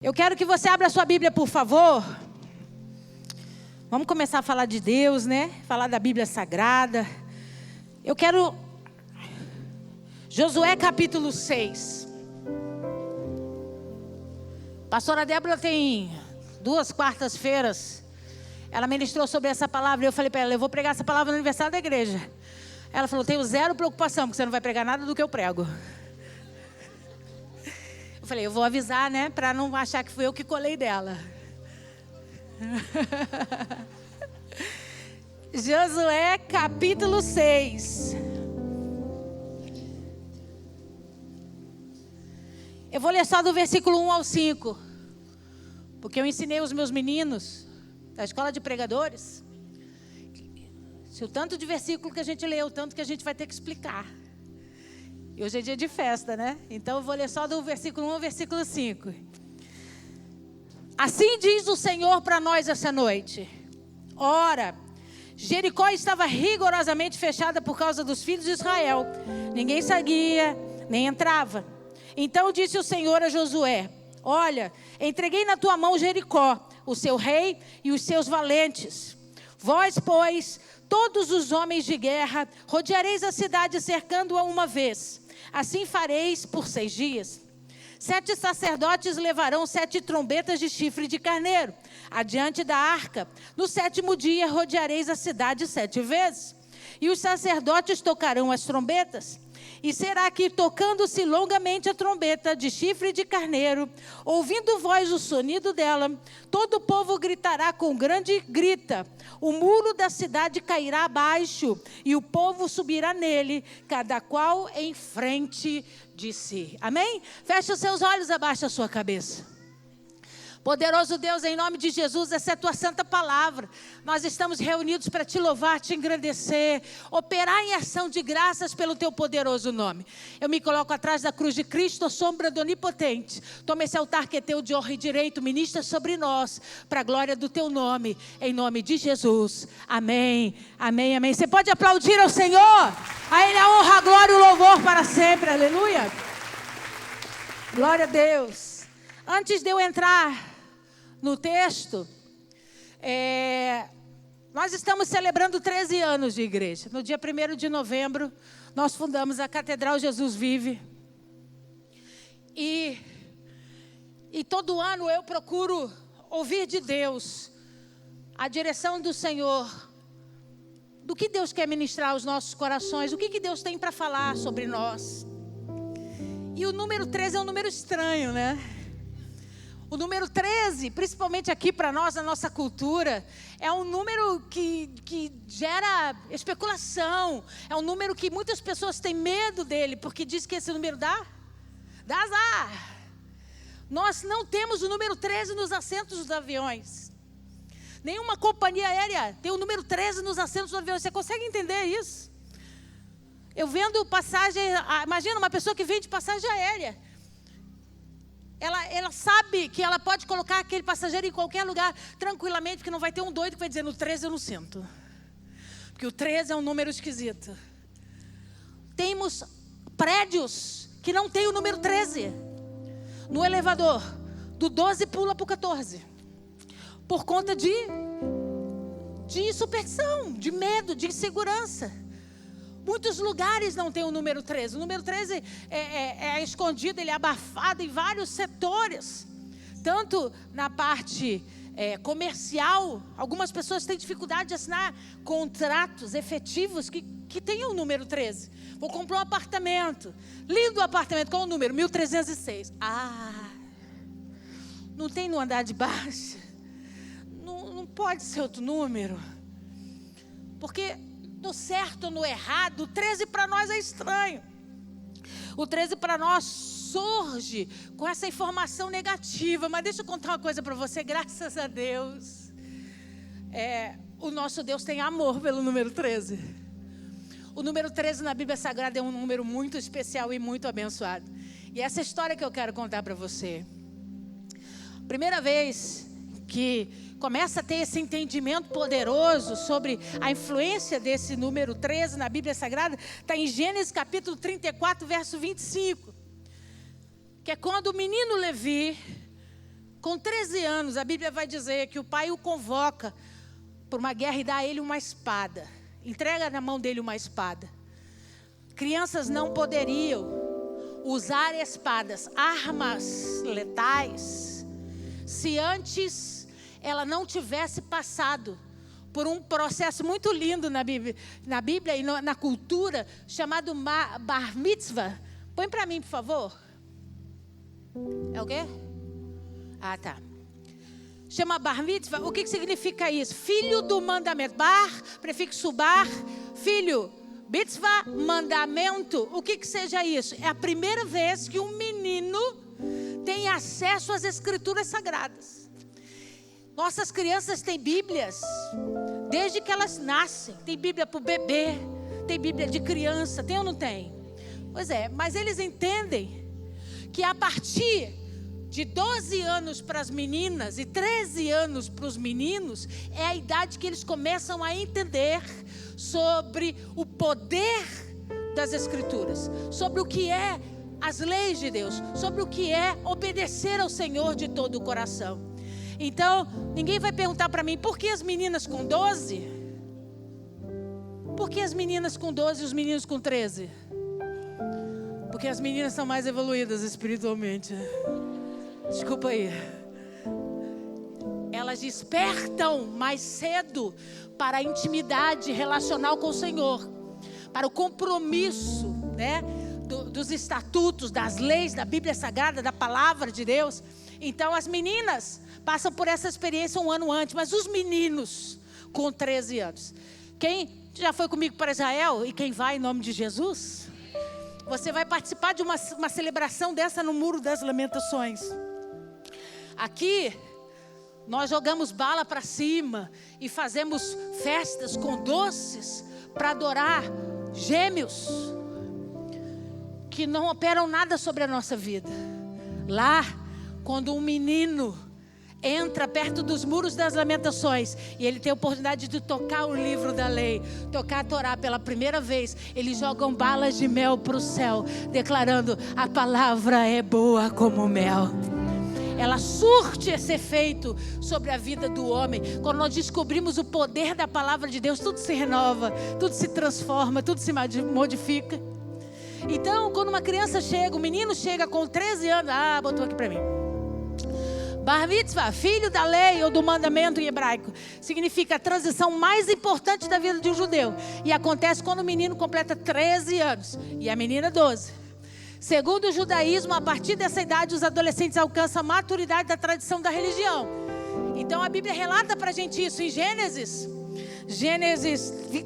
Eu quero que você abra a sua Bíblia, por favor. Vamos começar a falar de Deus, né? Falar da Bíblia Sagrada. Eu quero... Josué capítulo 6. Pastora Débora tem 2 quartas-feiras. Ela ministrou sobre essa palavra. Eu falei para ela, eu vou pregar essa palavra no aniversário da igreja. Ela falou, tenho zero preocupação, porque você não vai pregar nada do que eu prego. Eu falei, eu vou avisar, né? Para não achar que fui eu que colei dela. Josué capítulo 6. Eu vou ler só do versículo 1 ao 5. Porque eu ensinei os meus meninos da escola de pregadores. Se o tanto de versículo que a gente leu, o tanto que a gente vai ter que explicar. E hoje é dia de festa, né? Então eu vou ler só do versículo 1 ao versículo 5. Assim diz o Senhor para nós essa noite. Ora, Jericó estava rigorosamente fechada por causa dos filhos de Israel. Ninguém saía, nem entrava. Então disse o Senhor a Josué, olha, entreguei na tua mão Jericó, o seu rei e os seus valentes. Vós, pois, todos os homens de guerra, rodeareis a cidade cercando-a uma vez. Assim fareis por 6 dias. 7 sacerdotes levarão 7 trombetas de chifre de carneiro adiante da arca. No 7º dia rodeareis a cidade 7 vezes. E os sacerdotes tocarão as trombetas. E será que, tocando-se longamente a trombeta de chifre de carneiro, ouvindo voz o sonido dela, todo o povo gritará com grande grita. O muro da cidade cairá abaixo e o povo subirá nele, cada qual em frente de si. Amém? Feche os seus olhos, abaixa a sua cabeça. Poderoso Deus, em nome de Jesus, essa é a tua santa palavra. Nós estamos reunidos para te louvar, te engrandecer, operar em ação de graças pelo teu poderoso nome. Eu me coloco atrás da cruz de Cristo, a sombra do Onipotente. Toma esse altar que é teu de honra e direito, ministra sobre nós, para a glória do teu nome, em nome de Jesus. Amém, amém, amém. Você pode aplaudir ao Senhor? A Ele a honra, a glória e o louvor para sempre, aleluia. Glória a Deus. Antes de eu entrar no texto, nós estamos celebrando 13 anos de igreja. No dia 1º de novembro, nós fundamos a Catedral Jesus Vive. E todo ano eu procuro ouvir de Deus a direção do Senhor, do que Deus quer ministrar aos nossos corações, o que Deus tem para falar sobre nós. E o número 13 é um número estranho, né? O número 13, principalmente aqui para nós, na nossa cultura, é um número que gera especulação. É um número que muitas pessoas têm medo dele, porque diz que esse número dá azar. Nós não temos o número 13 nos assentos dos aviões. Nenhuma companhia aérea tem o número 13 nos assentos dos aviões. Você consegue entender isso? Eu vendo passagem, imagina uma pessoa que vende passagem aérea. Ela sabe que ela pode colocar aquele passageiro em qualquer lugar tranquilamente, porque não vai ter um doido que vai dizer, no 13 eu não sinto. Porque o 13 é um número esquisito. Temos prédios que não tem o número 13. No elevador, do 12 pula para o 14. Por conta de superstição, de medo, de insegurança. Muitos lugares não tem o número 13. O número 13 é escondido, ele é abafado em vários setores. Tanto na parte comercial, algumas pessoas têm dificuldade de assinar contratos efetivos que tenham o número 13. Vou comprar um apartamento. Lindo apartamento, qual é o número? 1306. Não tem no andar de baixo? Não pode ser outro número. Porque... no certo ou no errado, o 13 para nós é estranho. O 13 para nós surge com essa informação negativa. Mas deixa eu contar uma coisa para você, graças a Deus. O nosso Deus tem amor pelo número 13. O número 13 na Bíblia Sagrada é um número muito especial e muito abençoado. E essa história que eu quero contar para você. Primeira vez que começa a ter esse entendimento poderoso sobre a influência desse número 13 na Bíblia Sagrada, está em Gênesis capítulo 34, verso 25. Que é quando o menino Levi Com 13 anos, a Bíblia vai dizer que o pai o convoca para uma guerra e dá a ele uma espada. Entrega na mão dele uma espada. Crianças não poderiam usar espadas, armas letais, se antes ela não tivesse passado por um processo muito lindo na Bíblia e na cultura, chamado Bar Mitzvah. Põe para mim, por favor. É o quê? Ah, tá. Chama Bar Mitzvah. O que significa isso? Filho do mandamento. Bar, prefixo bar, filho. Mitzvah, mandamento. O que seja isso? É a primeira vez que um menino tem acesso às escrituras sagradas. Nossas crianças têm Bíblias desde que elas nascem. Tem Bíblia para o bebê, tem Bíblia de criança, tem ou não tem? Pois é, mas eles entendem que a partir de 12 anos para as meninas e 13 anos para os meninos, é a idade que eles começam a entender sobre o poder das Escrituras, sobre o que é as leis de Deus, sobre o que é obedecer ao Senhor de todo o coração. Então, ninguém vai perguntar para mim, por que as meninas com 12? Por que as meninas com 12 e os meninos com 13? Porque as meninas são mais evoluídas espiritualmente. Desculpa aí. Elas despertam mais cedo para a intimidade relacional com o Senhor, para o compromisso, né, dos estatutos, das leis, da Bíblia Sagrada, da Palavra de Deus. Então as meninas passam por essa experiência um ano antes, mas os meninos com 13 anos. Quem já foi comigo para Israel e quem vai em nome de Jesus, você vai participar de uma celebração dessa no Muro das Lamentações. Aqui nós jogamos bala para cima e fazemos festas com doces para adorar gêmeos que não operam nada sobre a nossa vida. Lá, quando um menino entra perto dos muros das lamentações e ele tem a oportunidade de tocar o livro da lei, tocar a Torá pela primeira vez, eles jogam balas de mel para o céu, declarando: a palavra é boa como mel. Ela surte esse efeito sobre a vida do homem. Quando nós descobrimos o poder da palavra de Deus, tudo se renova, tudo se transforma, tudo se modifica. Então, quando uma criança chega, um menino chega com 13 anos, botou aqui para mim. Bar Mitzvah, filho da lei ou do mandamento em hebraico, significa a transição mais importante da vida de um judeu. E acontece quando o menino completa 13 anos e a menina 12. Segundo o judaísmo, a partir dessa idade, os adolescentes alcançam a maturidade da tradição da religião. Então a Bíblia relata para a gente isso em Gênesis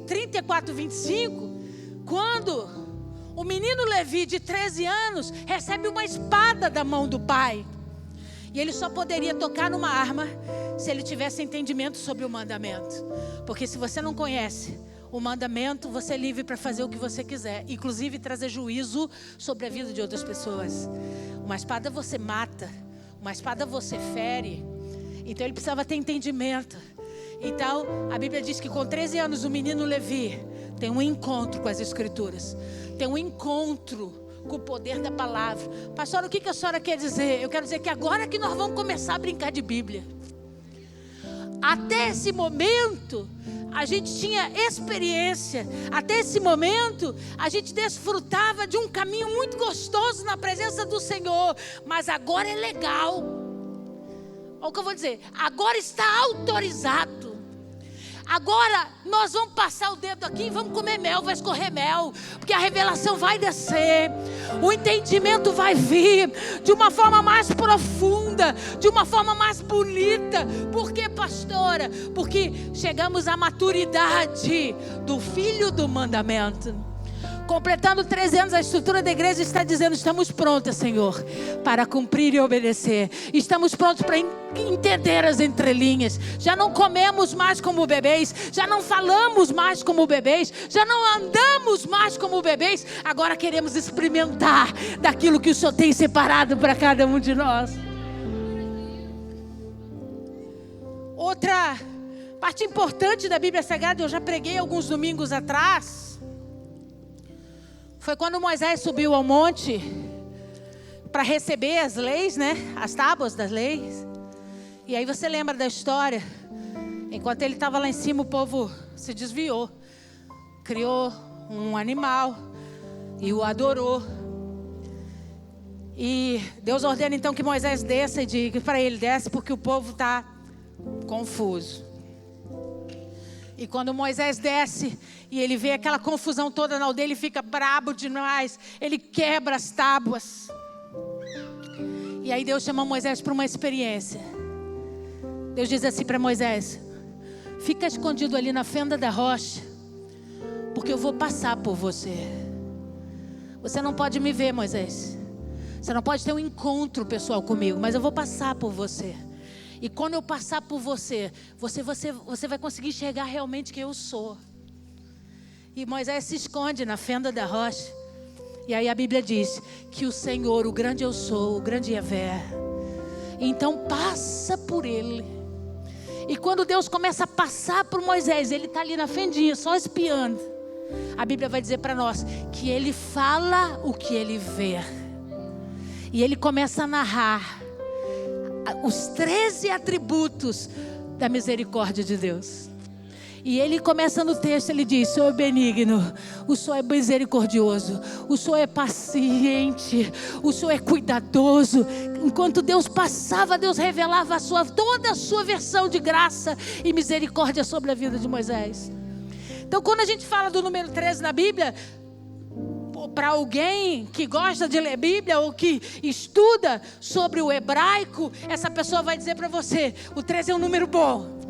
34, 25, quando o menino Levi de 13 anos recebe uma espada da mão do pai. E ele só poderia tocar numa arma se ele tivesse entendimento sobre o mandamento. Porque se você não conhece o mandamento, você é livre para fazer o que você quiser, inclusive trazer juízo sobre a vida de outras pessoas. Uma espada você mata, uma espada você fere. Então ele precisava ter entendimento. Então a Bíblia diz que com 13 anos o menino Levi tem um encontro com as Escrituras, tem um encontro com o poder da palavra. Pastor, o que a senhora quer dizer? Eu quero dizer que agora que nós vamos começar a brincar de Bíblia. Até esse momento a gente tinha experiência. Até esse momento a gente desfrutava de um caminho muito gostoso na presença do Senhor. Mas agora é legal. Olha o que eu vou dizer. Agora está autorizado. Agora nós vamos passar o dedo aqui e vamos comer mel, vai escorrer mel, porque a revelação vai descer, o entendimento vai vir de uma forma mais profunda, de uma forma mais bonita. Por quê, pastora? Porque chegamos à maturidade do filho do mandamento. Completando 13 anos, a estrutura da igreja está dizendo: estamos prontas, Senhor, para cumprir e obedecer. Estamos prontos para entender as entrelinhas. Já não comemos mais como bebês, já não falamos mais como bebês, já não andamos mais como bebês. Agora queremos experimentar daquilo que o Senhor tem separado para cada um de nós. Outra parte importante da Bíblia Sagrada, eu já preguei alguns domingos atrás, foi quando Moisés subiu ao monte para receber as leis, né? As tábuas das leis. E aí você lembra da história? Enquanto ele estava lá em cima, o povo se desviou. Criou um animal e o adorou. E Deus ordena então que Moisés desça e diga para ele: desce porque o povo está confuso. E quando Moisés desce e ele vê aquela confusão toda na aldeia, ele fica brabo demais. Ele quebra as tábuas. E aí Deus chama Moisés para uma experiência. Deus diz assim para Moisés: fica escondido ali na fenda da rocha, porque eu vou passar por você. Você não pode me ver, Moisés. Você não pode ter um encontro pessoal comigo, mas eu vou passar por você. E quando eu passar por você, você vai conseguir enxergar realmente quem eu sou. E Moisés se esconde na fenda da rocha. E aí a Bíblia diz que o Senhor, o grande eu sou, o grande Yahvé, então passa por ele. E quando Deus começa a passar por Moisés, ele está ali na fendinha, só espiando. A Bíblia vai dizer para nós que ele fala o que ele vê. E ele começa a narrar os 13 atributos da misericórdia de Deus. E ele começa no texto, ele diz: o Senhor é benigno, o Senhor é misericordioso, o Senhor é paciente, o Senhor é cuidadoso. Enquanto Deus passava, Deus revelava toda a sua versão de graça e misericórdia sobre a vida de Moisés. Então quando a gente fala do número 13 na Bíblia, para alguém que gosta de ler Bíblia ou que estuda sobre o hebraico, essa pessoa vai dizer para você: o 13 é um número bom.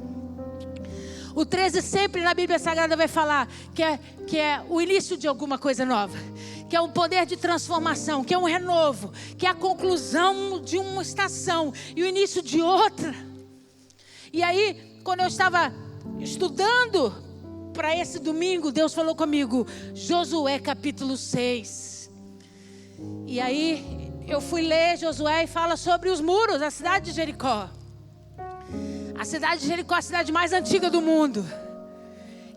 O 13 sempre na Bíblia Sagrada vai falar que é o início de alguma coisa nova, que é um poder de transformação, que é um renovo, que é a conclusão de uma estação e o início de outra. E aí, quando eu estava estudando para esse domingo, Deus falou comigo: Josué capítulo 6. E aí eu fui ler Josué e fala sobre os muros da cidade de Jericó. A cidade de Jericó é a cidade mais antiga do mundo.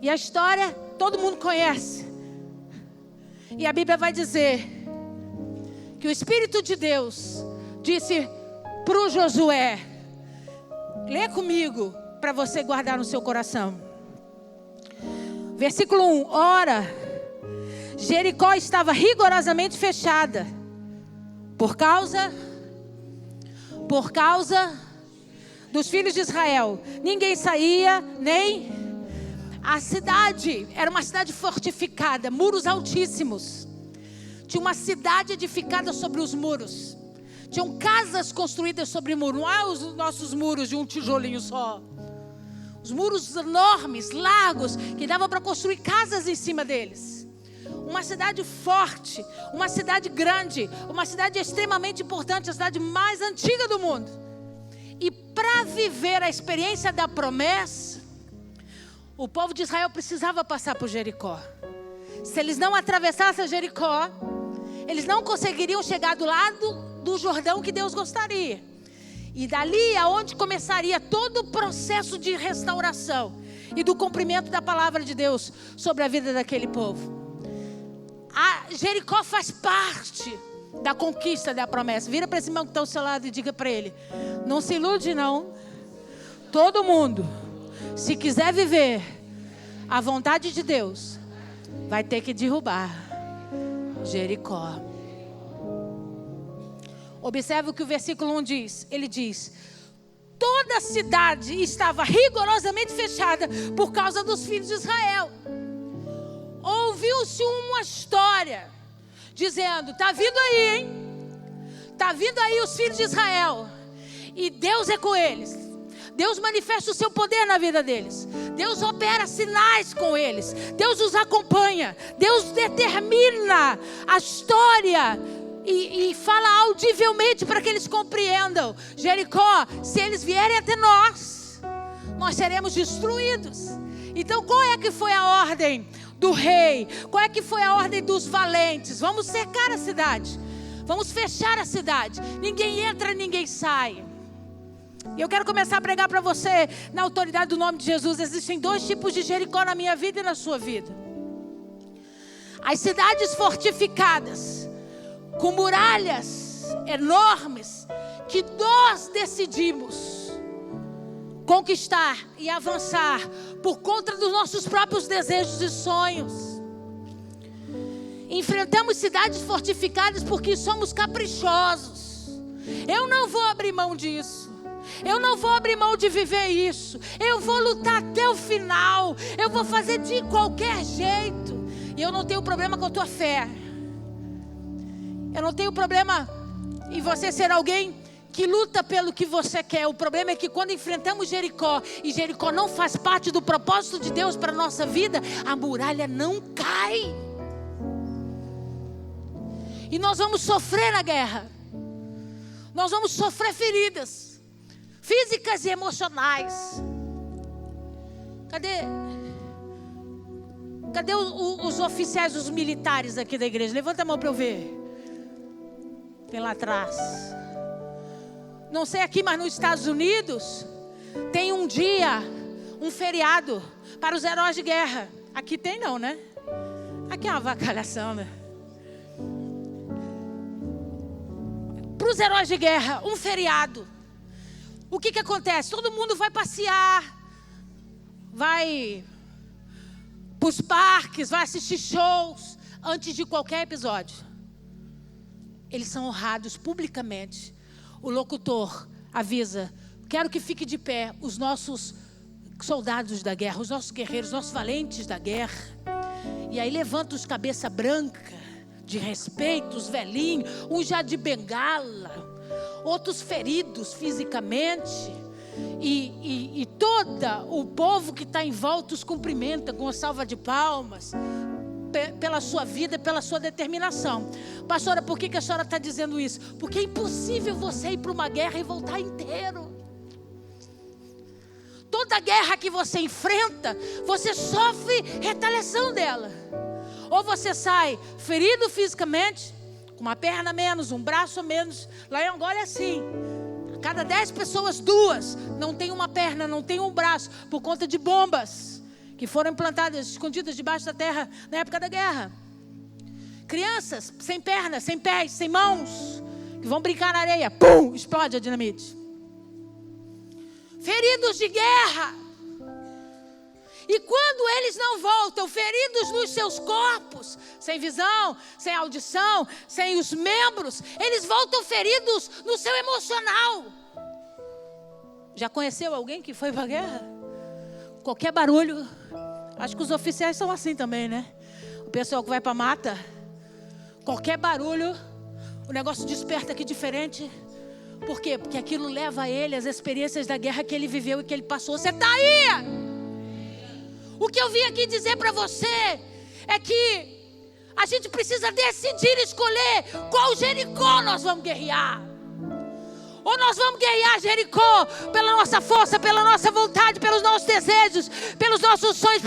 E a história todo mundo conhece. E a Bíblia vai dizer que o Espírito de Deus disse para o Josué: lê comigo para você guardar no seu coração. Versículo 1. Ora, Jericó estava rigorosamente fechada por causa dos filhos de Israel. Ninguém saía, nem... A cidade era uma cidade fortificada, muros altíssimos. Tinha uma cidade edificada sobre os muros. Tinham casas construídas sobre muros. Não é os nossos muros de um tijolinho só. Os muros enormes, largos, que dava para construir casas em cima deles. Uma cidade forte, uma cidade grande, uma cidade extremamente importante, a cidade mais antiga do mundo. E para viver a experiência da promessa, o povo de Israel precisava passar por Jericó. Se eles não atravessassem Jericó, eles não conseguiriam chegar do lado do Jordão que Deus gostaria. E dali é onde começaria todo o processo de restauração e do cumprimento da palavra de Deus sobre a vida daquele povo. A Jericó faz parte da conquista da promessa. Vira para esse irmão que está ao seu lado e diga para ele: não se ilude não. Todo mundo, se quiser viver a vontade de Deus, vai ter que derrubar Jericó. Observe o que o versículo 1 diz. Ele diz: toda a cidade estava rigorosamente fechada por causa dos filhos de Israel. Ouviu-se uma história dizendo: está vindo aí, hein? Está vindo aí os filhos de Israel. E Deus é com eles. Deus manifesta o seu poder na vida deles. Deus opera sinais com eles. Deus os acompanha. Deus determina a história e fala audivelmente para que eles compreendam. Jericó, se eles vierem até nós seremos destruídos. Então qual é que foi a ordem do rei? Qual é que foi a ordem dos valentes? Vamos cercar a cidade. Vamos fechar a cidade. Ninguém entra, ninguém sai. E eu quero começar a pregar para você, na autoridade do nome de Jesus. Existem 2 tipos de Jericó na minha vida e na sua vida. As cidades fortificadas, com muralhas enormes, que nós decidimos conquistar e avançar por conta dos nossos próprios desejos e sonhos. Enfrentamos cidades fortificadas porque somos caprichosos. Eu não vou abrir mão disso. Eu não vou abrir mão de viver isso. Eu vou lutar até o final. Eu vou fazer de qualquer jeito. E eu não tenho problema com a tua fé. Eu não tenho problema em você ser alguém que luta pelo que você quer. O problema é que quando enfrentamos Jericó, e Jericó não faz parte do propósito de Deus para a nossa vida, a muralha não cai. E nós vamos sofrer na guerra. Nós vamos sofrer feridas físicas e emocionais. Cadê os oficiais, os militares aqui da igreja? Levanta a mão para eu ver. Tem lá atrás. Não sei aqui, mas nos Estados Unidos tem um dia, um feriado para os heróis de guerra. Aqui tem não, né? Aqui é uma avacalhação, né? Para os heróis de guerra, um feriado. O que acontece? Todo mundo vai passear, vai para os parques, vai assistir shows antes de qualquer episódio. Eles são honrados publicamente. O locutor avisa: quero que fique de pé os nossos soldados da guerra, os nossos guerreiros, os nossos valentes da guerra. E aí levanta os cabeça branca, de respeito, os velhinhos, uns já de bengala, outros feridos fisicamente. E todo o povo que está em volta os cumprimenta com uma salva de palmas, pela sua vida, pela sua determinação. Pastora, por que a senhora está dizendo isso? Porque é impossível você ir para uma guerra e voltar inteiro. Toda guerra que você enfrenta, você sofre retaliação dela. Ou você sai ferido fisicamente, com uma perna a menos, um braço a menos. Lá em Angola é assim: a cada 10 pessoas, 2 não tem uma perna, não tem um braço, por conta de bombas que foram implantadas, escondidas debaixo da terra na época da guerra. Crianças sem pernas, sem pés, sem mãos, que vão brincar na areia, pum, explode a dinamite. Feridos de guerra. E quando eles não voltam, feridos nos seus corpos, sem visão, sem audição, sem os membros, eles voltam feridos no seu emocional. Já conheceu alguém que foi para a guerra? Qualquer barulho, acho que os oficiais são assim também, né? O pessoal que vai para a mata, qualquer barulho, o negócio desperta aqui diferente. Por quê? Porque aquilo leva a ele as experiências da guerra que ele viveu e que ele passou. Você está aí? O que eu vim aqui dizer para você é que a gente precisa decidir, escolher qual Jericó nós vamos guerrear. Ou nós vamos guerrear Jericó pela nossa força, pela nossa vontade, pelos nossos desejos, pelos nossos sonhos,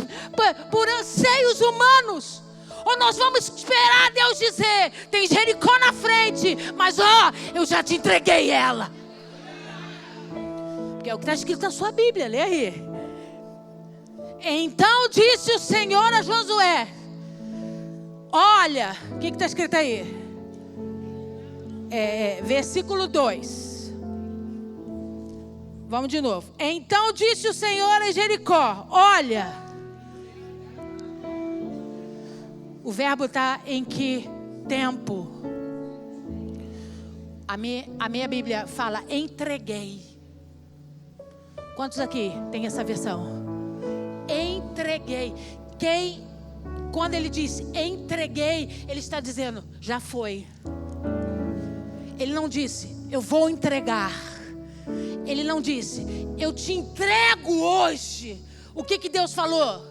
por anseios humanos. Ou nós vamos esperar Deus dizer: tem Jericó na frente, mas eu já te entreguei ela. Porque é o que está escrito na sua Bíblia, lê aí. Então disse o Senhor a Josué: olha, o que está escrito aí? Versículo 2. Vamos de novo. Então disse o Senhor a Jericó: olha. O verbo está em que tempo? A minha Bíblia fala entreguei. Quantos aqui tem essa versão? Entreguei. Quando ele diz entreguei, ele está dizendo já foi. Ele não disse eu vou entregar. Ele não disse eu te entrego hoje. O que Deus falou?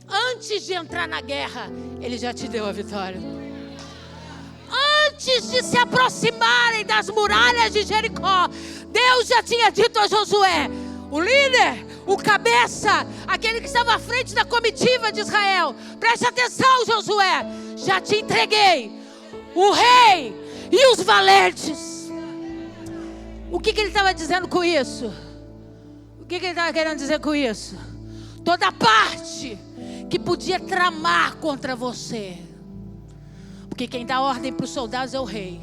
Antes de entrar na guerra, Ele já te deu a vitória. Antes de se aproximarem das muralhas de Jericó, Deus já tinha dito a Josué, o líder, o cabeça, aquele que estava à frente da comitiva de Israel: preste atenção, Josué, já te entreguei o rei e os valentes. O que ele estava dizendo com isso? O que ele estava querendo dizer com isso? Toda parte que podia tramar contra você, porque quem dá ordem para os soldados é o rei,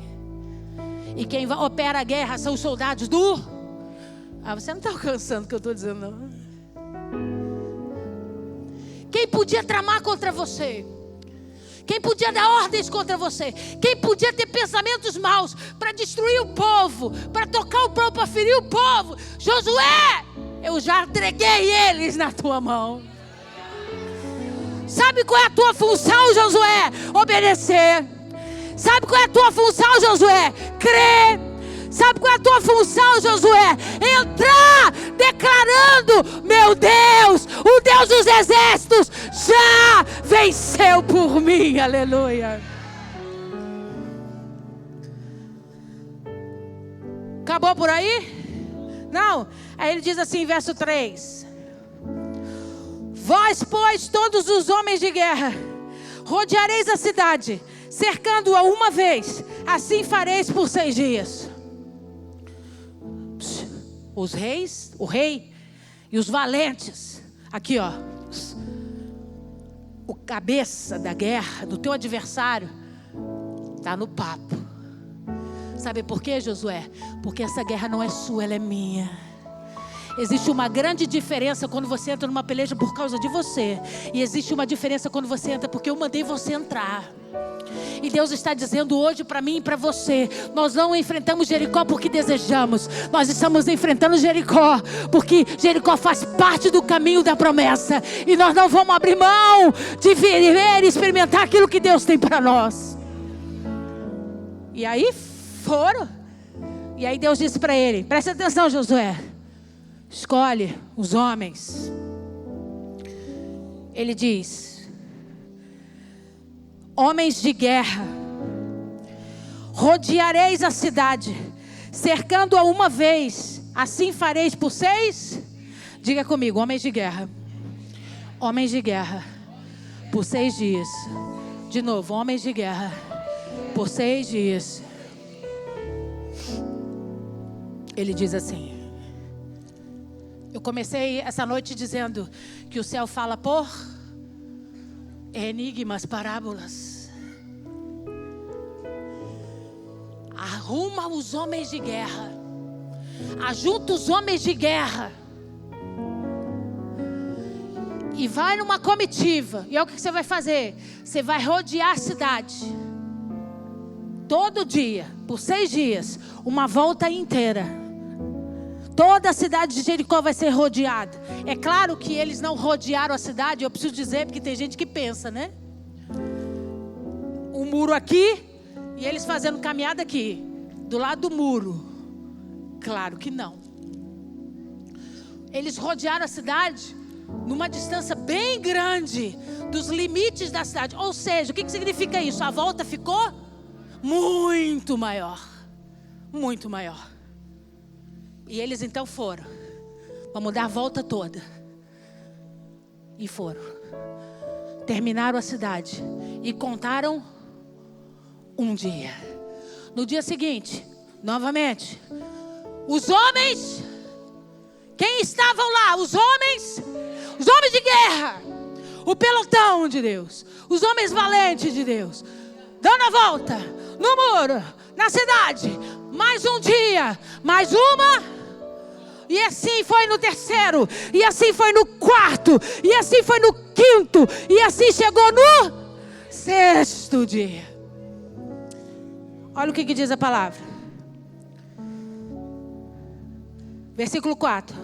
e quem opera a guerra são os soldados do Você não está alcançando o que eu estou dizendo, não. Quem podia tramar contra você? Quem podia dar ordens contra você? Quem podia ter pensamentos maus para destruir o povo, para tocar o povo, para ferir o povo? Josué, eu já entreguei eles na tua mão. Sabe qual é a tua função, Josué? Obedecer. Sabe qual é a tua função, Josué? Crer. Sabe qual é a tua função, Josué? Entrar declarando: meu Deus, o Deus dos exércitos, já venceu por mim. Aleluia. Acabou por aí? Não. Aí ele diz assim, verso 3. Vós, pois, todos os homens de guerra, rodeareis a cidade, cercando-a uma vez. Assim fareis por 6 dias. Os reis, o rei e os valentes, aqui ó, o cabeça da guerra, do teu adversário, está no papo. Sabe por quê, Josué? Porque essa guerra não é sua, ela é minha. Existe uma grande diferença quando você entra numa peleja por causa de você. E existe uma diferença quando você entra porque eu mandei você entrar. E Deus está dizendo hoje para mim e para você: nós não enfrentamos Jericó porque desejamos. Nós estamos enfrentando Jericó porque Jericó faz parte do caminho da promessa. E nós não vamos abrir mão de viver e experimentar aquilo que Deus tem para nós. E aí foram. E aí Deus disse para ele: presta atenção, Josué. Escolhe os homens. Ele diz: homens de guerra, rodeareis a cidade, cercando-a uma vez. Assim fareis por 6. Diga comigo: homens de guerra. Homens de guerra por 6 dias. De novo: homens de guerra por 6 dias. Ele diz assim. Eu comecei essa noite dizendo que o céu fala por enigmas, parábolas. Arruma os homens de guerra. Ajunta os homens de guerra. E vai numa comitiva. E é o que você vai fazer? Você vai rodear a cidade. Todo dia, por 6 dias, uma volta inteira. Toda a cidade de Jericó vai ser rodeada. É claro que eles não rodearam a cidade. Eu preciso dizer, porque tem gente que pensa, né? Um muro aqui e eles fazendo caminhada aqui, do lado do muro. Claro que não. Eles rodearam a cidade numa distância bem grande dos limites da cidade. Ou seja, o que significa isso? A volta ficou muito maior. Muito maior. E eles então foram. Vamos dar a volta toda. E foram. Terminaram a cidade. E contaram um dia. No dia seguinte, novamente, os homens, quem estavam lá? Os homens de guerra. O pelotão de Deus. Os homens valentes de Deus. Dando a volta no muro, na cidade. Mais um dia, mais uma. E assim foi no terceiro, e assim foi no quarto, e assim foi no quinto, e assim chegou no 6º dia. Olha o que diz a palavra. Versículo 4.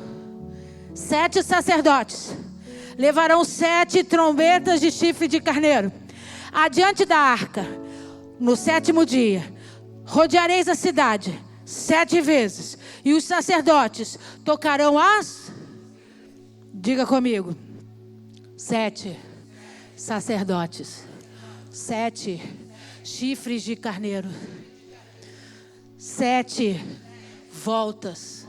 7 sacerdotes levarão 7 trombetas de chifre de carneiro adiante da arca. No 7º dia, rodeareis a cidade 7 vezes. E os sacerdotes tocarão as... Diga comigo. 7 sacerdotes. 7 chifres de carneiro. 7 voltas.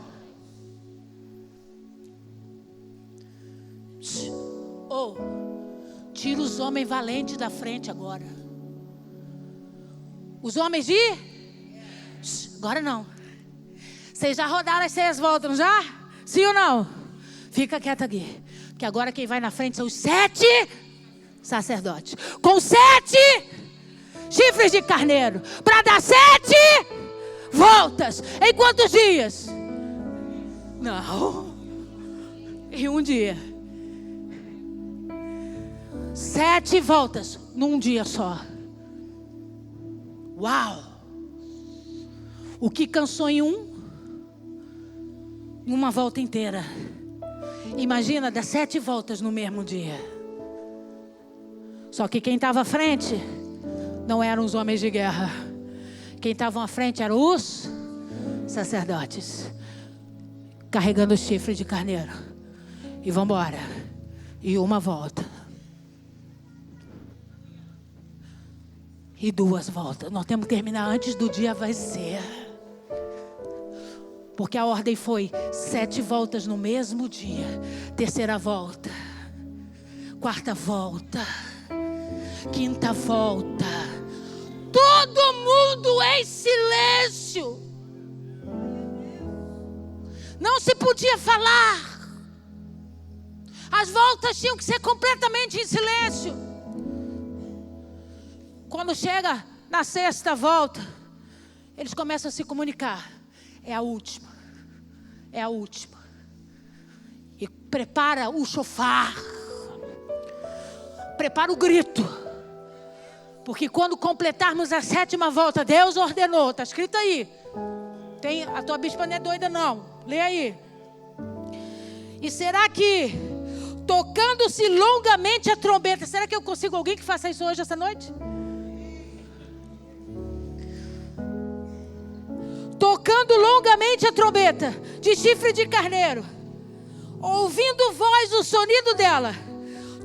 Tira os homens valentes da frente agora. Os homens de... Agora não. Vocês já rodaram as 6 voltas, não já? Sim ou não? Fica quieto aqui. Que agora quem vai na frente são os 7 sacerdotes. Com 7 chifres de carneiro. Para dar 7 voltas. Em quantos dias? Não. Em um dia. 7 voltas num dia só. Uau! O que cansou em uma volta inteira. Imagina, dar 7 voltas no mesmo dia. Só que quem estava à frente não eram os homens de guerra. Quem estavam à frente eram os sacerdotes, carregando o chifre de carneiro. E vão embora. E uma volta. E 2 voltas. Nós temos que terminar antes do dia vai ser. Porque a ordem foi 7 voltas no mesmo dia. 3ª volta. 4ª volta. 5ª volta. Todo mundo em silêncio. Não se podia falar. As voltas tinham que ser completamente em silêncio. Quando chega na 6ª volta, eles começam a se comunicar. É a última. É a última. E prepara o chofar. Prepara o grito. Porque quando completarmos a 7ª volta, Deus ordenou. Está escrito aí. A tua bispa não é doida não. Lê aí. E será que, tocando-se longamente a trombeta, será que eu consigo alguém que faça isso hoje, essa noite? Tocando longamente a trombeta de chifre de carneiro, ouvindo voz o sonido dela,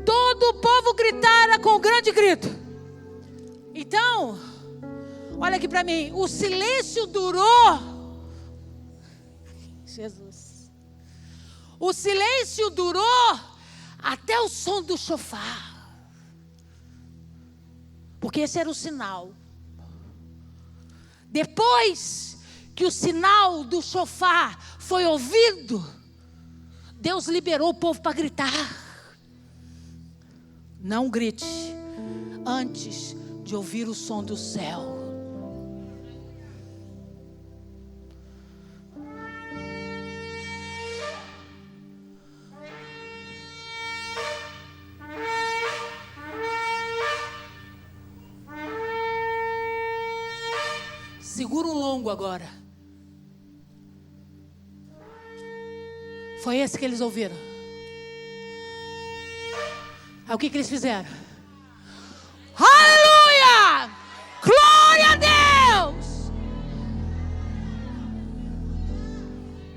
todo o povo gritara com grande grito. Então, olha aqui para mim, o silêncio durou. Jesus. O silêncio durou até o som do chofar. Porque esse era o sinal. Depois que o sinal do chofar foi ouvido, Deus liberou o povo para gritar. Não grite antes de ouvir o som do céu. Segura um longo agora. Foi esse que eles ouviram. Aí o que eles fizeram? Aleluia! Glória a Deus!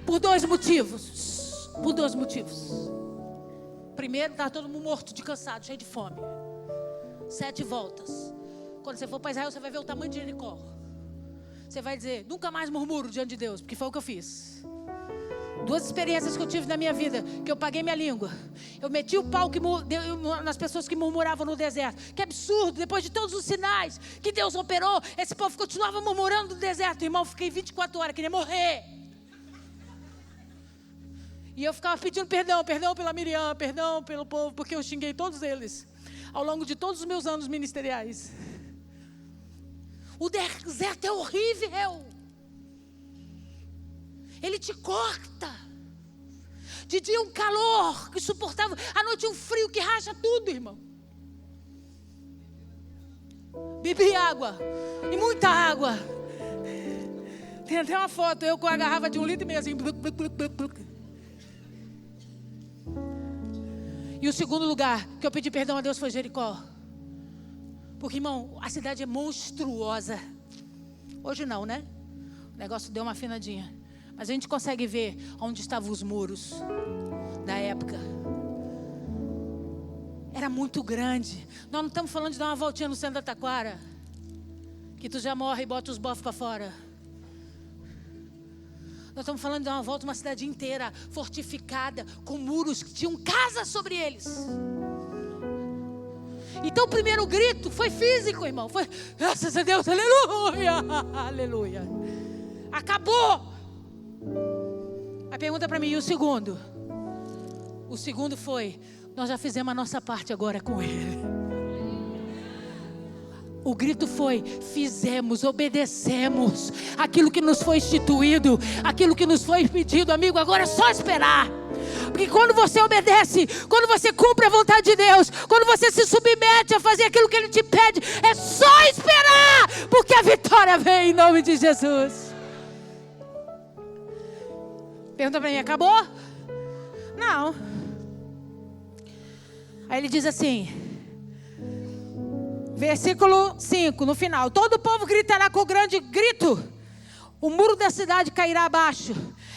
Por 2 motivos. Por 2 motivos. Primeiro, estava todo mundo morto de cansado, cheio de fome. 7 voltas. Quando você for para Israel, você vai ver o tamanho de Jericó. Você vai dizer, nunca mais murmuro diante de Deus, porque foi o que eu fiz. 2 experiências que eu tive na minha vida, que eu paguei minha língua. Eu meti o pau nas pessoas que murmuravam no deserto. Que absurdo, depois de todos os sinais que Deus operou, esse povo continuava murmurando no deserto. Irmão, eu fiquei 24 horas, queria morrer. E eu ficava pedindo perdão pela Miriam, perdão pelo povo, porque eu xinguei todos eles, ao longo de todos os meus anos ministeriais. O deserto é horrível. Ele te corta. De dia um calor insuportável, à noite um frio que racha tudo, irmão. Bebi água, e muita água. Tem até uma foto, eu com a garrafa de 1,5 litro assim. E o segundo lugar que eu pedi perdão a Deus foi Jericó. Porque, irmão, a cidade é monstruosa. Hoje não, né? O negócio deu uma afinadinha. Mas a gente consegue ver onde estavam os muros da época. Era muito grande. Nós não estamos falando de dar uma voltinha no centro da Taquara, que tu já morre e bota os bofos para fora. Nós estamos falando de dar uma volta, uma cidade inteira, fortificada, com muros que tinham casa sobre eles. Então o primeiro grito foi físico, irmão. Foi, graças a Deus, aleluia, aleluia. Acabou. Aí pergunta para mim, e o segundo? O segundo foi, nós já fizemos a nossa parte agora com ele. O grito foi: fizemos, obedecemos aquilo que nos foi instituído, aquilo que nos foi pedido, amigo. Agora é só esperar. Porque quando você obedece, quando você cumpre a vontade de Deus, quando você se submete a fazer aquilo que Ele te pede, é só esperar, porque a vitória vem em nome de Jesus. Pergunta para mim: acabou? Não. Aí ele diz assim, versículo 5, no final: todo o povo gritará com grande grito, o muro da cidade cairá abaixo,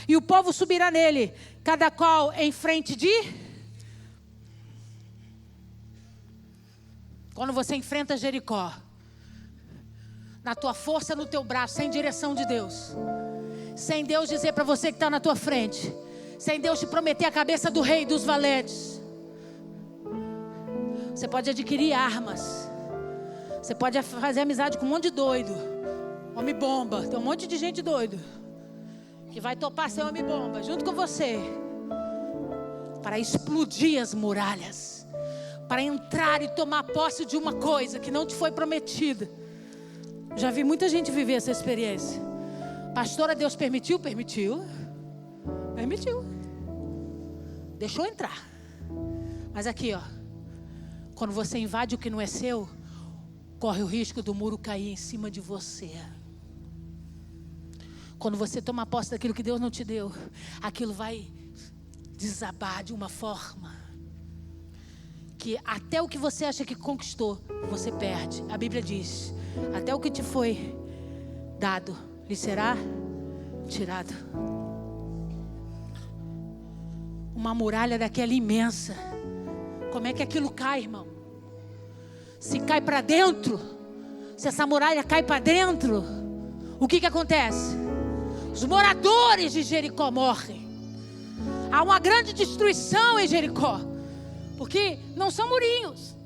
e o povo subirá nele, cada qual em frente de... Quando você enfrenta Jericó, na tua força, no teu braço, sem direção de Deus, sem Deus dizer para você que está na tua frente, sem Deus te prometer a cabeça do rei dos valentes, você pode adquirir armas, você pode fazer amizade com um monte de doido, homem bomba. Tem um monte de gente doido que vai topar ser homem bomba junto com você, para explodir as muralhas, para entrar e tomar posse de uma coisa que não te foi prometida. Já vi muita gente viver essa experiência. Pastora, Deus permitiu? Permitiu. Deixou entrar. Mas aqui, ó, quando você invade o que não é seu, corre o risco do muro cair em cima de você. Quando você toma posse daquilo que Deus não te deu, aquilo vai desabar de uma forma que até o que você acha que conquistou, você perde. A Bíblia diz: até o que te foi dado lhe será tirado. Uma muralha daquela imensa, como é que aquilo cai, irmão? Se cai para dentro, se essa muralha cai para dentro, o que acontece? Os moradores de Jericó morrem. Há uma grande destruição em Jericó, porque não são murinhos,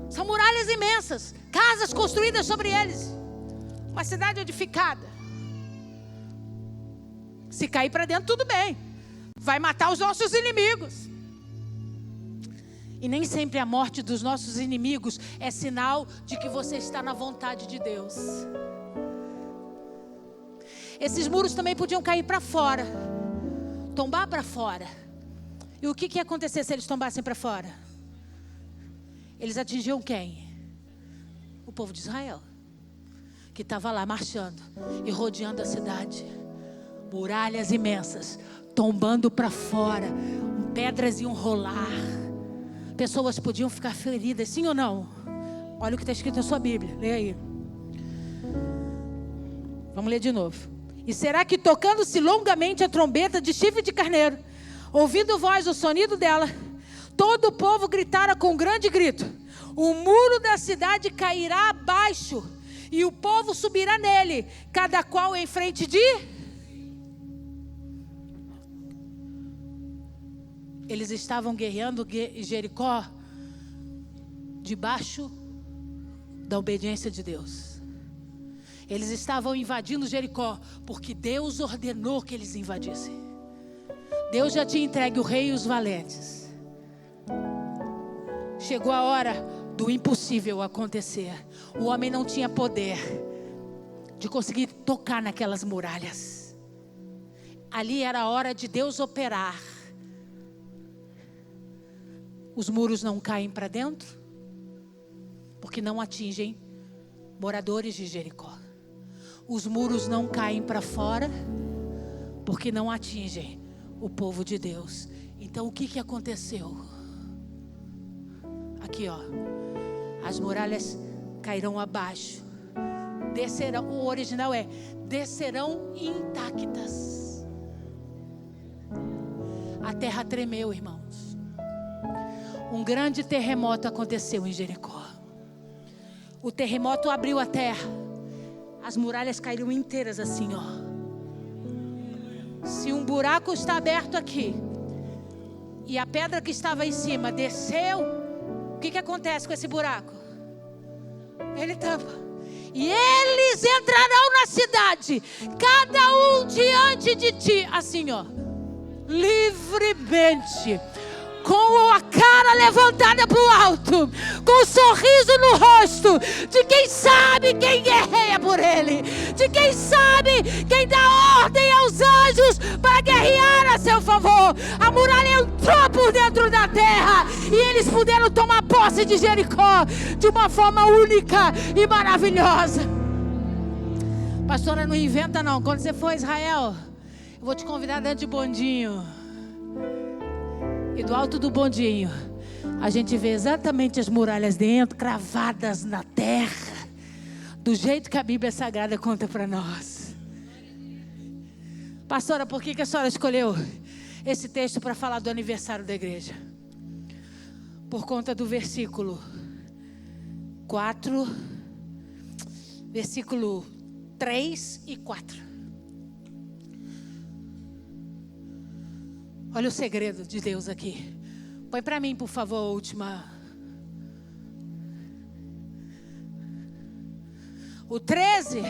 são muralhas imensas, casas construídas sobre eles, uma cidade edificada. Se cair para dentro, tudo bem, vai matar os nossos inimigos. E nem sempre a morte dos nossos inimigos é sinal de que você está na vontade de Deus. Esses muros também podiam cair para fora, tombar para fora. E o que ia acontecer se eles tombassem para fora? Eles atingiam quem? O povo de Israel, que estava lá marchando e rodeando a cidade. Muralhas imensas, tombando para fora, pedras iam rolar, pessoas podiam ficar feridas, sim ou não? Olha o que está escrito na sua Bíblia, leia aí. Vamos ler de novo. E será que, tocando-se longamente a trombeta de chifre de carneiro, ouvindo voz o sonido dela, todo o povo gritara com grande grito, o muro da cidade cairá abaixo, e o povo subirá nele, cada qual em frente de... Eles estavam guerreando Jericó debaixo da obediência de Deus. Eles estavam invadindo Jericó porque Deus ordenou que eles invadissem. Deus já tinha entregue o rei e os valentes. Chegou a hora do impossível acontecer. O homem não tinha poder de conseguir tocar naquelas muralhas. Ali era a hora de Deus operar. Os muros não caem para dentro porque não atingem moradores de Jericó. Os muros não caem para fora porque não atingem o povo de Deus. Então o que aconteceu? Aqui, ó, as muralhas cairão abaixo, descerão, o original é descerão intactas. A terra tremeu, irmãos. Um grande terremoto aconteceu em Jericó. O terremoto abriu a terra. As muralhas caíram inteiras assim, ó. Se um buraco está aberto aqui e a pedra que estava em cima desceu, o que acontece com esse buraco? Ele tampa. E eles entrarão na cidade, cada um diante de ti, assim, ó, livremente. com a cara levantada para o alto, com um sorriso no rosto, de quem sabe quem guerreia por ele, de quem sabe quem dá ordem aos anjos para guerrear a seu favor. A muralha entrou por dentro da terra e eles puderam tomar posse de Jericó de uma forma única e maravilhosa. Pastora, não inventa não. Quando você for a Israel, eu vou te convidar dentro de bondinho. E do alto do bondinho, a gente vê exatamente as muralhas dentro, cravadas na terra, do jeito que a Bíblia Sagrada conta para nós. Pastora, por que a senhora escolheu esse texto para falar do aniversário da igreja? Por conta do versículo 4, versículo 3 e 4. Olha o segredo de Deus aqui. Põe para mim, por favor, a última. O 13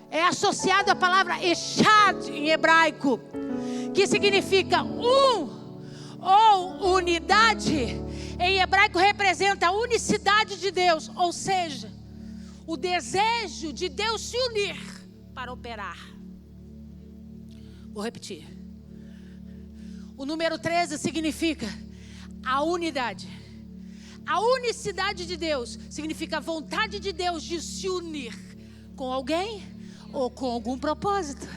é associado à palavra Echad em hebraico, que significa um ou unidade. Em hebraico representa a unicidade de Deus, ou seja, o desejo de Deus se unir para operar. Vou repetir. O número 13 significa a unidade. A unicidade de Deus significa a vontade de Deus de se unir com alguém ou com algum propósito.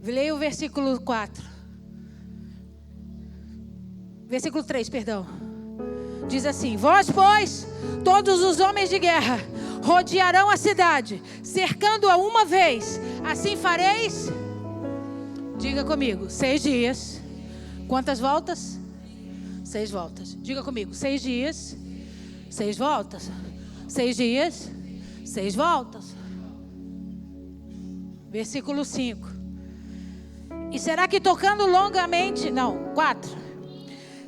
Leia o versículo 4. Versículo 3, perdão. Diz assim: vós, pois, todos os homens de guerra, rodearão a cidade, cercando-a uma vez. Assim fareis, diga comigo, 6 dias. Quantas voltas? 6 voltas. Diga comigo, 6 dias, 6 voltas. 6 dias, 6 voltas. Versículo 5. E será que tocando longamente, 4.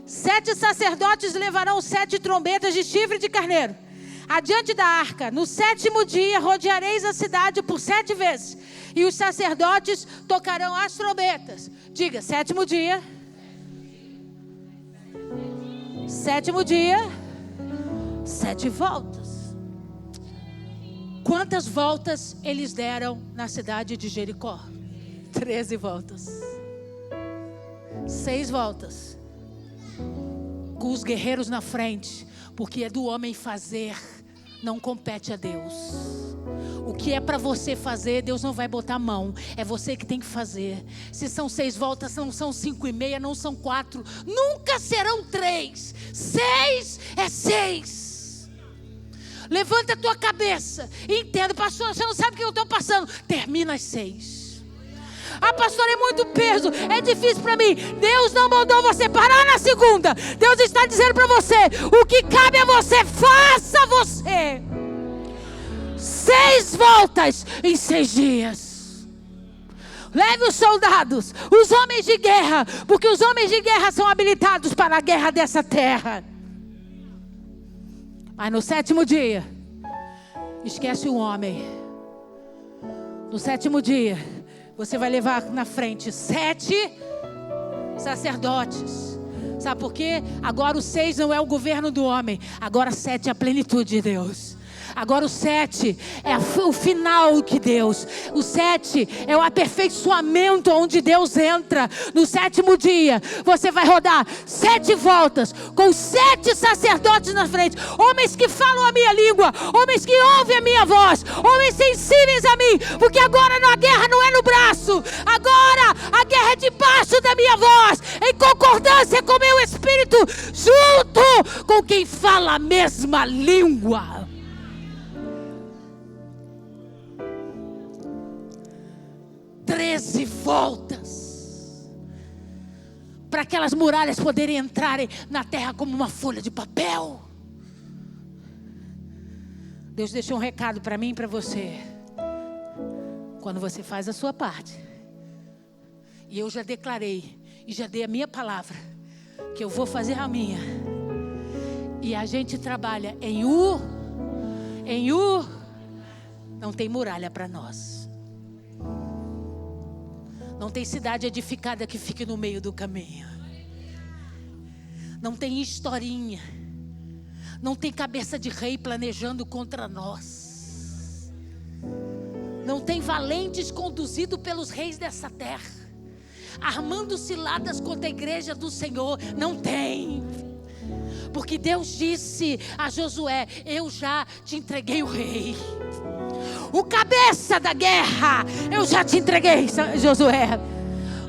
7 sacerdotes levarão 7 trombetas de chifre de carneiro adiante da arca. No 7º dia rodeareis a cidade por 7 vezes, e os sacerdotes tocarão as trombetas. Diga, 7º dia. 7º dia, 7 voltas. Quantas voltas eles deram na cidade de Jericó? 13 voltas. 6 voltas. Com os guerreiros na frente, porque é do homem fazer, não compete a Deus. O que é para você fazer, Deus não vai botar a mão, é você que tem que fazer. Se são 6 voltas, não são 5,5, não são 4, nunca serão 3. 6 é 6. Levanta a tua cabeça e entenda, pastor, você não sabe o que eu estou passando. Termina as 6. Ah, pastor, é muito peso, é difícil para mim. Deus não mandou você parar na 2ª. Deus está dizendo para você: o que cabe a você, faça você. 6 voltas em 6 dias. Leve os soldados, os homens de guerra, porque os homens de guerra são habilitados para a guerra dessa terra. Mas no 7º dia, esquece o homem. No 7º dia, você vai levar na frente 7 sacerdotes. Sabe por quê? Agora o 6 não é o governo do homem. Agora 7 é a plenitude de Deus. Agora o 7 é o final que Deus. O 7 é o aperfeiçoamento onde Deus entra. No 7º dia, você vai rodar 7 voltas com 7 sacerdotes na frente. Homens que falam a minha língua, homens que ouvem a minha voz, homens sensíveis a mim. Porque agora a guerra não é no braço, agora a guerra é debaixo da minha voz, em concordância com o meu espírito, junto com quem fala a mesma língua. Voltas para aquelas muralhas poderem entrarem na terra como uma folha de papel. Deus deixou um recado para mim e para você. Quando você faz a sua parte, e eu já declarei e já dei a minha palavra, que eu vou fazer a minha, e a gente trabalha em não tem muralha para nós. Não tem cidade edificada que fique no meio do caminho. Não tem historinha. Não tem cabeça de rei planejando contra nós. Não tem valentes conduzidos pelos reis dessa terra, armando ciladas contra a igreja do Senhor. Não tem. Porque Deus disse a Josué: eu já te entreguei o rei, o cabeça da guerra. Eu já te entreguei, Josué.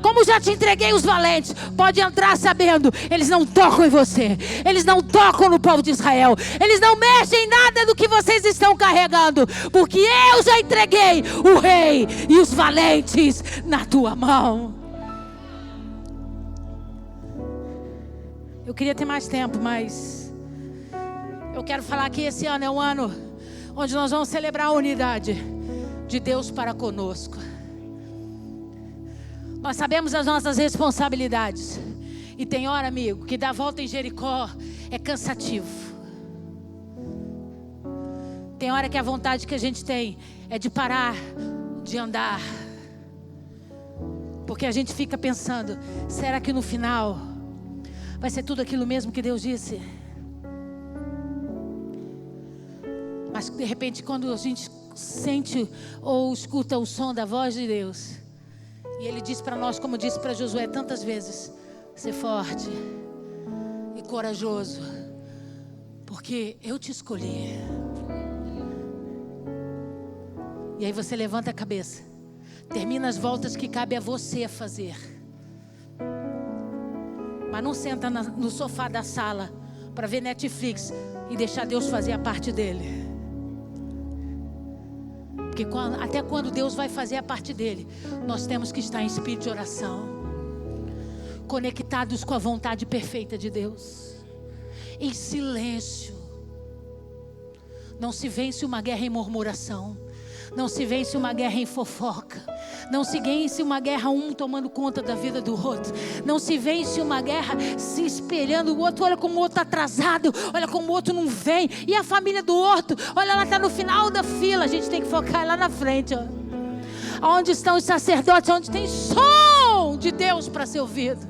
Como já te entreguei os valentes. Pode entrar sabendo, eles não tocam em você. Eles não tocam no povo de Israel. Eles não mexem em nada do que vocês estão carregando. Porque eu já entreguei o rei e os valentes na tua mão. Eu queria ter mais tempo, mas eu quero falar que esse ano é um ano onde nós vamos celebrar a unidade de Deus para conosco. Nós sabemos as nossas responsabilidades. E tem hora, amigo, que dar a volta em Jericó é cansativo. Tem hora que a vontade que a gente tem é de parar de andar. Porque a gente fica pensando: será que no final vai ser tudo aquilo mesmo que Deus disse? Mas de repente, quando a gente sente ou escuta o som da voz de Deus, e Ele diz para nós, como disse para Josué tantas vezes: ser forte e corajoso, porque eu te escolhi. E aí você levanta a cabeça, termina as voltas que cabe a você fazer. Mas não senta no sofá da sala para ver Netflix e deixar Deus fazer a parte dele. Porque até quando Deus vai fazer a parte dele, nós temos que estar em espírito de oração, conectados com a vontade perfeita de Deus, em silêncio. Não se vence uma guerra em murmuração. Não se vence uma guerra em fofoca. Não se vence uma guerra um tomando conta da vida do outro. Não se vence uma guerra se espelhando o outro. Olha como o outro está atrasado. Olha como o outro não vem. E a família do outro? Olha, ela está no final da fila. A gente tem que focar lá na frente. Ó. Onde estão os sacerdotes? Onde tem som de Deus para ser ouvido.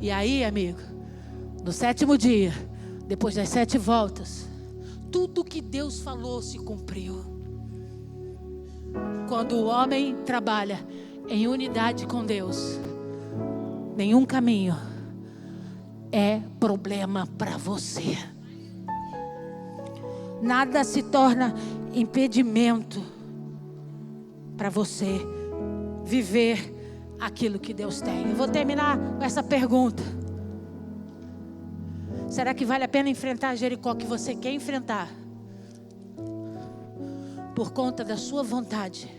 E aí, amigo, no 7º dia, depois das 7 voltas, tudo que Deus falou se cumpriu. Quando o homem trabalha em unidade com Deus, nenhum caminho é problema para você. Nada se torna impedimento para você viver aquilo que Deus tem. Eu vou terminar com essa pergunta: será que vale a pena enfrentar Jericó que você quer enfrentar por conta da sua vontade?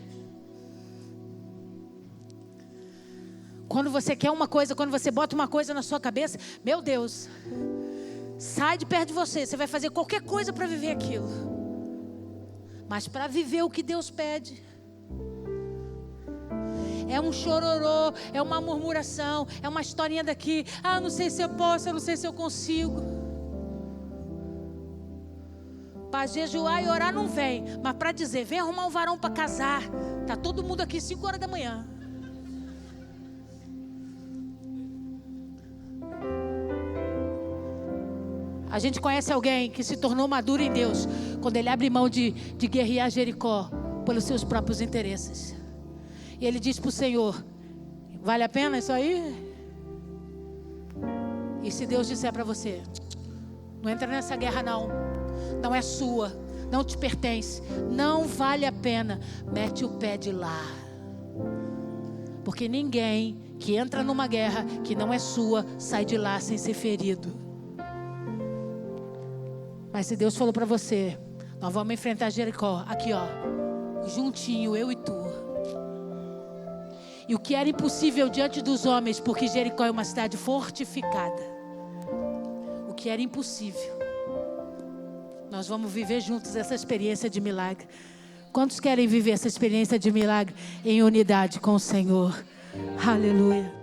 Quando você quer uma coisa, quando você bota uma coisa na sua cabeça, meu Deus, sai de perto de você. Você vai fazer qualquer coisa para viver aquilo. Mas para viver o que Deus pede, é um chororô, é uma murmuração, é uma historinha daqui. Ah, não sei se eu posso, eu não sei se eu consigo. Para jejuar e orar não vem, mas para dizer: vem arrumar um varão para casar. Tá todo mundo aqui 5 horas da manhã. A gente conhece alguém que se tornou maduro em Deus quando ele abre mão de guerrear Jericó pelos seus próprios interesses. E ele diz para o Senhor: vale a pena isso aí? E se Deus disser para você: não entra nessa guerra não, não é sua, não te pertence, não vale a pena, mete o pé de lá. Porque ninguém que entra numa guerra que não é sua sai de lá sem ser ferido. Mas se Deus falou para você: nós vamos enfrentar Jericó, aqui ó, juntinho, eu e tu. E o que era impossível diante dos homens, porque Jericó é uma cidade fortificada, o que era impossível, nós vamos viver juntos essa experiência de milagre. Quantos querem viver essa experiência de milagre em unidade com o Senhor? Aleluia.